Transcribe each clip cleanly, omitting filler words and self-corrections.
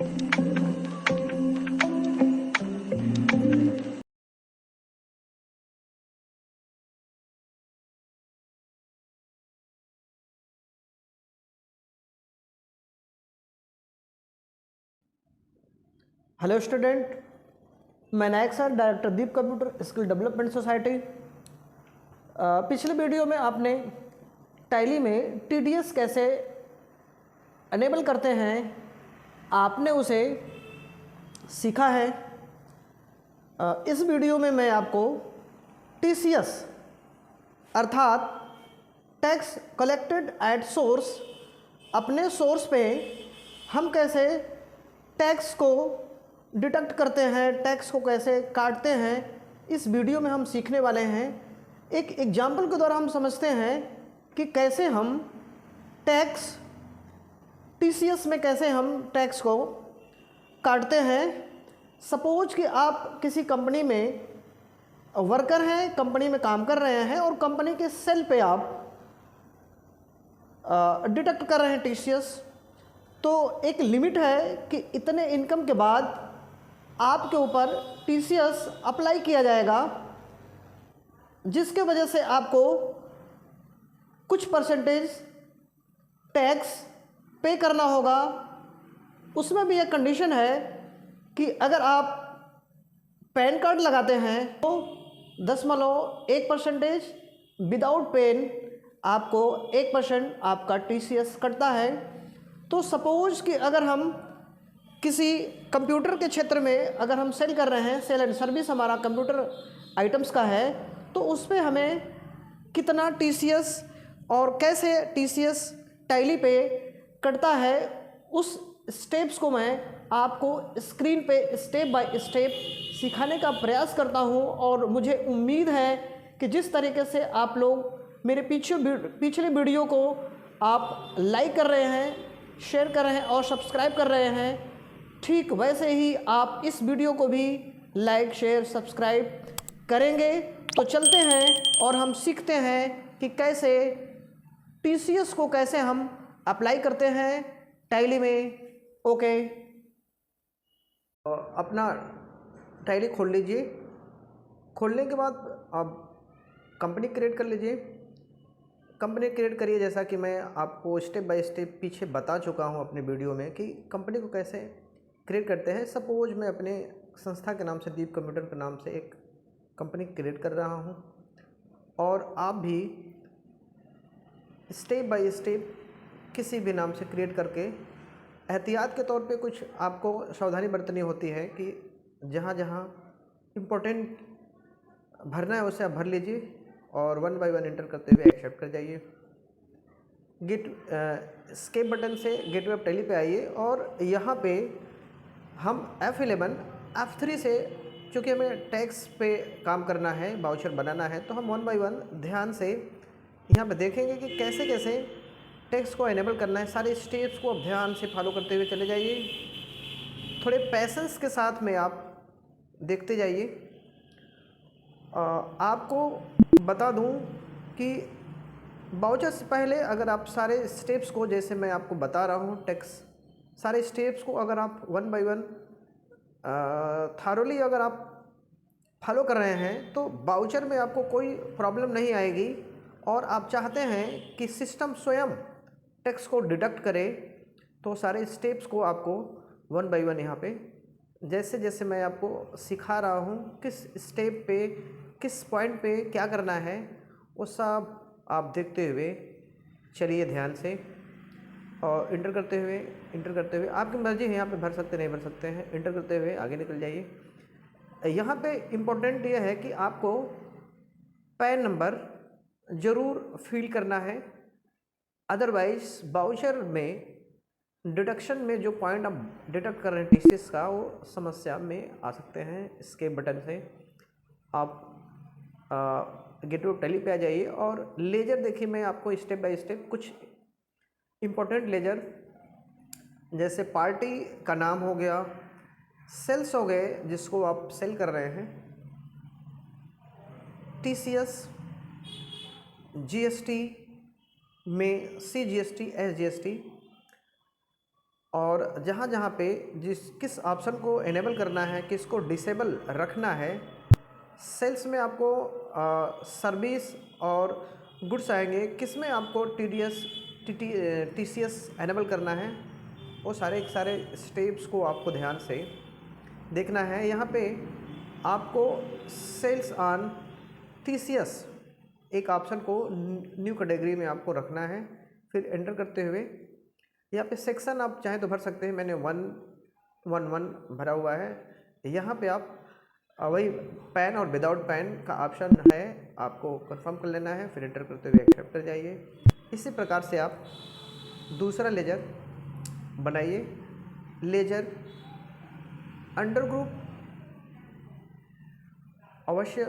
Hello student, मैं नायक sir, director दीप computer skill development society. पिछले video में आपने टैली में टीडीएस कैसे अनेबल करते हैं आपने उसे सीखा है। इस वीडियो में मैं आपको टीसीएस अर्थात टैक्स कलेक्टेड एट सोर्स, अपने सोर्स पे हम कैसे टैक्स को डिडक्ट करते हैं, टैक्स को कैसे काटते हैं, इस वीडियो में हम सीखने वाले हैं। एक एग्जाम्पल के द्वारा हम समझते हैं कि कैसे हम टैक्स टीसीएस में कैसे हम टैक्स को काटते हैं। सपोज कि आप किसी कंपनी में वर्कर हैं, कंपनी में काम कर रहे हैं और कंपनी के सेल पे आप डिडक्ट कर रहे हैं टीसीएस। तो एक लिमिट है कि इतने इनकम के बाद आपके ऊपर टीसीएस अप्लाई किया जाएगा, जिसके वजह से आपको कुछ परसेंटेज टैक्स पे करना होगा। उसमें भी एक कंडीशन है कि अगर आप पैन कार्ड लगाते हैं तो 0.1% विदाउट पेन आपको 1% आपका टीसीएस कटता है। तो सपोज कि अगर हम किसी कंप्यूटर के क्षेत्र में अगर हम सेल कर रहे हैं, सेल एंड सर्विस हमारा कंप्यूटर आइटम्स का है, तो उस पर हमें कितना टीसीएस और कैसे टीसीएस टैली पे कटता है, उस स्टेप्स को मैं आपको स्क्रीन पे स्टेप बाय स्टेप सिखाने का प्रयास करता हूं। और मुझे उम्मीद है कि जिस तरीके से आप लोग मेरे पिछले वीडियो को आप लाइक कर रहे हैं, शेयर कर रहे हैं और सब्सक्राइब कर रहे हैं, ठीक वैसे ही आप इस वीडियो को भी लाइक, शेयर, सब्सक्राइब करेंगे। तो चलते हैं और हम सीखते हैं कि कैसे टीसीएस को कैसे हम अप्लाई करते हैं टैली में। ओके, अपना टैली खोल लीजिए। खोलने के बाद आप कंपनी क्रिएट कर लीजिए। कंपनी क्रिएट करिए, जैसा कि मैं आपको स्टेप बाय स्टेप पीछे बता चुका हूं अपने वीडियो में कि कंपनी को कैसे क्रिएट करते हैं। सपोज मैं अपने संस्था के नाम से, दीप कंप्यूटर के नाम से एक कंपनी क्रिएट कर रहा हूं, और आप भी स्टेप बाय स्टेप किसी भी नाम से क्रिएट करके एहतियात के तौर पे कुछ आपको सावधानी बरतनी होती है कि जहां जहां इम्पोर्टेंट भरना है उसे आप भर लीजिए और 1 बाय 1 एंटर करते हुए एक्सेप्ट कर जाइए। एस्केप बटन से गेटवे ऑफ टैली पे आइए और यहाँ पे हम F11 F3 से, चूँकि हमें टैक्स पे काम करना है, वाउचर बनाना है, तो हम 1 बाय 1 ध्यान से यहाँ पे देखेंगे कि कैसे कैसे टैक्स को एनेबल करना है। सारे स्टेप्स को आप ध्यान से फॉलो करते हुए चले जाइए। थोड़े पैसेंस के साथ में आप देखते जाइए। आपको बता दूं कि वाउचर से पहले अगर आप सारे स्टेप्स को, जैसे मैं आपको बता रहा हूं टैक्स, सारे स्टेप्स को अगर आप 1 बाय 1 थारोली अगर आप फॉलो कर रहे हैं तो वाउचर में आपको कोई प्रॉब्लम नहीं आएगी। और आप चाहते हैं कि सिस्टम स्वयं टैक्स को डिडक्ट करे, तो सारे स्टेप्स को आपको 1 बाय 1 यहाँ पे जैसे जैसे मैं आपको सिखा रहा हूँ किस स्टेप पे, किस पॉइंट पे क्या करना है, वो सब आप देखते हुए चलिए ध्यान से। और इंटर करते हुए आपकी मर्जी है, यहाँ पे भर सकते नहीं भर सकते हैं। इंटर करते हुए आगे निकल जाइए। यहाँ पे इम्पोर्टेंट ये है कि आपको पैन नंबर ज़रूर फिल करना है, अदरवाइज वाउचर में डिडक्शन में जो पॉइंट आप डिडक्ट कर रहे हैं टीसीएस का, वो समस्या में आ सकते हैं। एस्केप बटन से आप गेटवे ऑफ टैली पे आ जाइए और लेजर देखिए, मैं आपको स्टेप बाय स्टेप कुछ इम्पोर्टेंट लेजर, जैसे पार्टी का नाम हो गया, सेल्स हो गए जिसको आप सेल कर रहे हैं, टीसीएस, जीएसटी में CGST, SGST, और जहाँ जहाँ पे किस ऑप्शन को इनेबल करना है, किसको डिसेबल रखना है। सेल्स में आपको सर्विस और गुड्स आएंगे, किस में आपको TCS इनेबल करना है। वो सारे स्टेप्स को आपको ध्यान से देखना है। यहाँ पे आपको सेल्स ऑन TCS एक ऑप्शन को न्यू कैटेगरी में आपको रखना है। फिर एंटर करते हुए यहाँ पे सेक्शन आप चाहें तो भर सकते हैं। मैंने 111 भरा हुआ है। यहाँ पे आप वही पैन और विदाउट पैन का ऑप्शन है, आपको कंफर्म कर लेना है। फिर एंटर करते हुए एक्सेप्ट कर जाइए। इसी प्रकार से आप दूसरा लेजर बनाइए। लेजर अंडर ग्रुप अवश्य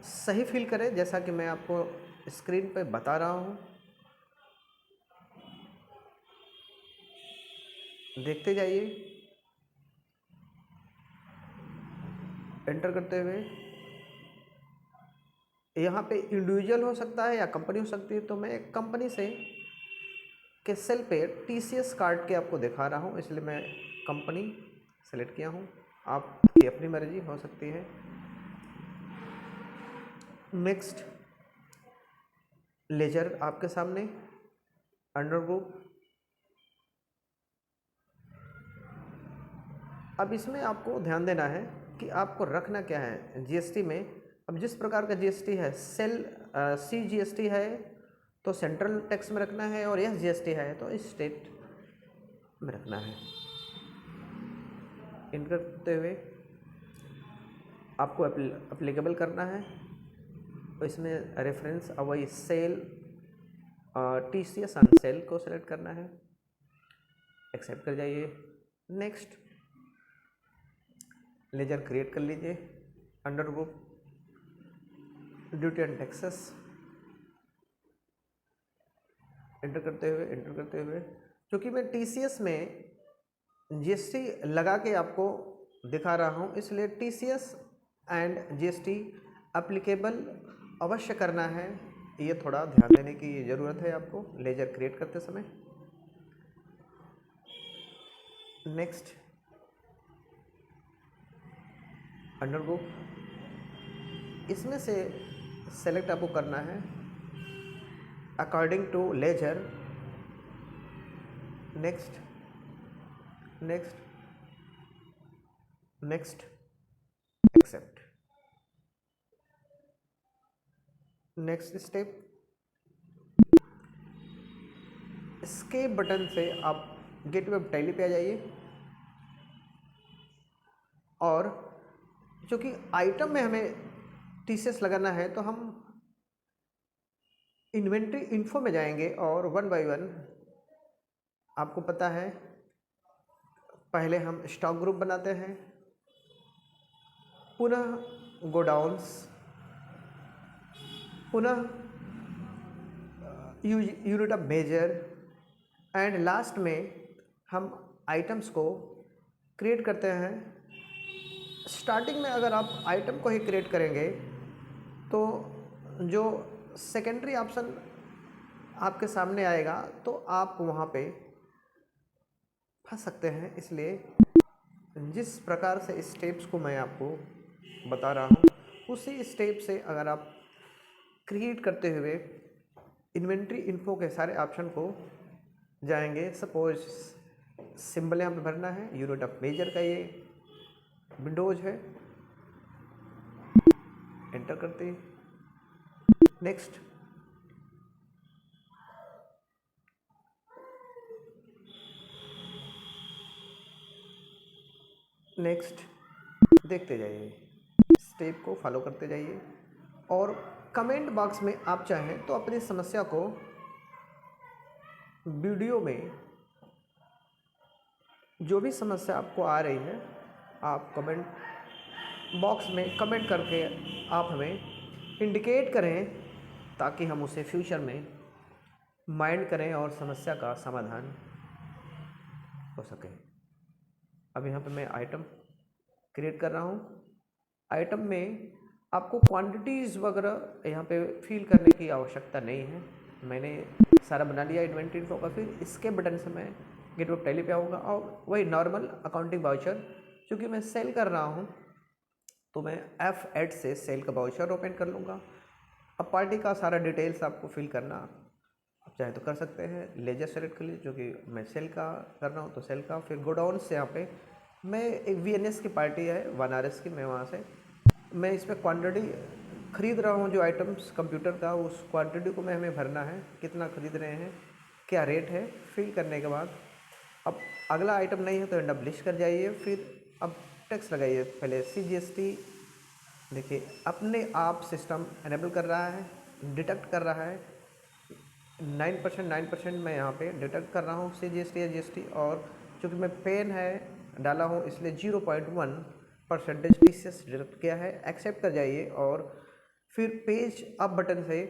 सही फील करें, जैसा कि मैं आपको स्क्रीन पर बता रहा हूँ। देखते जाइए। एंटर करते हुए यहाँ पे इंडिविजुअल हो सकता है या कंपनी हो सकती है, तो मैं एक कंपनी से के सेल पे TCS काट के आपको दिखा रहा हूँ, इसलिए मैं कंपनी सेलेक्ट किया हूँ। आपकी अपनी मर्जी हो सकती है। नेक्स्ट लेजर आपके सामने अंडर ग्रुप। अब इसमें आपको ध्यान देना है कि आपको रखना क्या है GST में। अब जिस प्रकार का GST है, सेल CGST है तो सेंट्रल टैक्स में रखना है, और यह GST है तो स्टेट में रखना है। इन करते हुए आपको एप्लीकेबल करना है। तो इसमें रेफरेंस वही सेल TCS ऑन सेल को सेलेक्ट करना है। एक्सेप्ट कर जाइए। नेक्स्ट लेजर क्रिएट कर लीजिए। Under group duty and taxes. Enter करते हुए क्योंकि मैं TCS में GST लगा के आपको दिखा रहा हूँ, इसलिए TCS एंड GST एप्लीकेबल अवश्य करना है। ये थोड़ा ध्यान देने की ज़रूरत है आपको लेजर क्रिएट करते समय। नेक्स्ट अंडर ग्रुप, इसमें से सेलेक्ट आपको करना है according to ledger. Next accept. Next step, escape button से आप गेटवे ऑफ टैली पे आ जाइए। और क्योंकि आइटम में हमें TCS लगाना है तो हम इन्वेंट्री इन्फो में जाएंगे और 1 बाय 1 आपको पता है पहले हम स्टॉक ग्रुप बनाते हैं, पुनः गोडाउन्स, पुनः unit of measure, and last में हम आइटम्स को क्रिएट करते हैं। स्टार्टिंग में अगर आप आइटम को ही क्रिएट करेंगे तो जो सेकेंडरी ऑप्शन आपके सामने आएगा तो आप वहाँ पे फंस सकते हैं। इसलिए जिस प्रकार से स्टेप्स को मैं आपको बता रहा हूँ उसी स्टेप से अगर आप क्रिएट करते हुए इन्वेंट्री इन्फो के सारे ऑप्शन को जाएंगे। सपोज सिंबल यहाँ पे भरना है, यूनिट ऑफ मेजर का ये विंडोज है। एंटर करते हैं। नेक्स्ट देखते जाइए, स्टेप को फॉलो करते जाइए। और कमेंट बॉक्स में आप चाहें तो अपनी समस्या को वीडियो में जो भी समस्या आपको आ रही है आप कमेंट बॉक्स में कमेंट करके आप हमें इंडिकेट करें ताकि हम उसे फ्यूचर में माइंड करें और समस्या का समाधान हो सके। अब यहाँ पे मैं आइटम क्रिएट कर रहा हूँ। आइटम में आपको क्वांटिटीज़ वगैरह यहाँ पे फिल करने की आवश्यकता नहीं है, मैंने सारा बना लिया इन्वेंट्री इन्फो का। फिर इसके बटन से मैं गेटवे ऑफ टैली पे आऊँगा और वही नॉर्मल अकाउंटिंग वाउचर, क्योंकि मैं सेल कर रहा हूँ तो मैं F8 से सेल का वाउचर ओपन कर लूँगा। अब पार्टी का सारा डिटेल्स आपको फिल करना आप चाहे तो कर सकते हैं। लेजर सेलेक्ट कर लीजिए, जो कि मैं सेल का कर रहा हूँ तो सेल का। फिर गोडाउन से यहाँ पे मैं एक VNS की पार्टी है 1RS की, मैं वहाँ से मैं इसमें क्वांटिटी खरीद रहा हूँ जो आइटम्स कंप्यूटर का, उस क्वांटिटी को मैं हमें भरना है, कितना खरीद रहे हैं, क्या रेट है। फिल करने के बाद अब अगला आइटम नहीं है तो एंड अप लिस्ट कर जाइए। फिर अब टैक्स लगाइए। पहले CGST देखिए अपने आप सिस्टम एनेबल कर रहा है, डिटेक्ट कर रहा है 9% मैं यहाँ पे डिटेक्ट कर रहा हूँ CGST या GST। और चूँकि मैं पेन है डाला हूँ इसलिए 0.1% TCS डिटेक्ट किया है। एक्सेप्ट कर जाइए और फिर पेज अप बटन से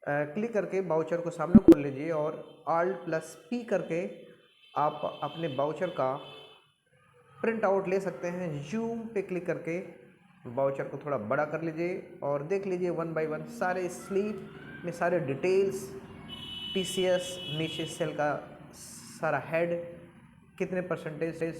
क्लिक करके बाउचर को सामने खोल लीजिए और Alt+P करके आप अपने बाउचर का प्रिंट आउट ले सकते हैं। जूम पे क्लिक करके बाउचर को थोड़ा बड़ा कर लीजिए और देख लीजिए 1 बाय 1 सारे स्लीप में सारे डिटेल्स, TCS नीचे सेल का सारा हेड, कितने परसेंटेज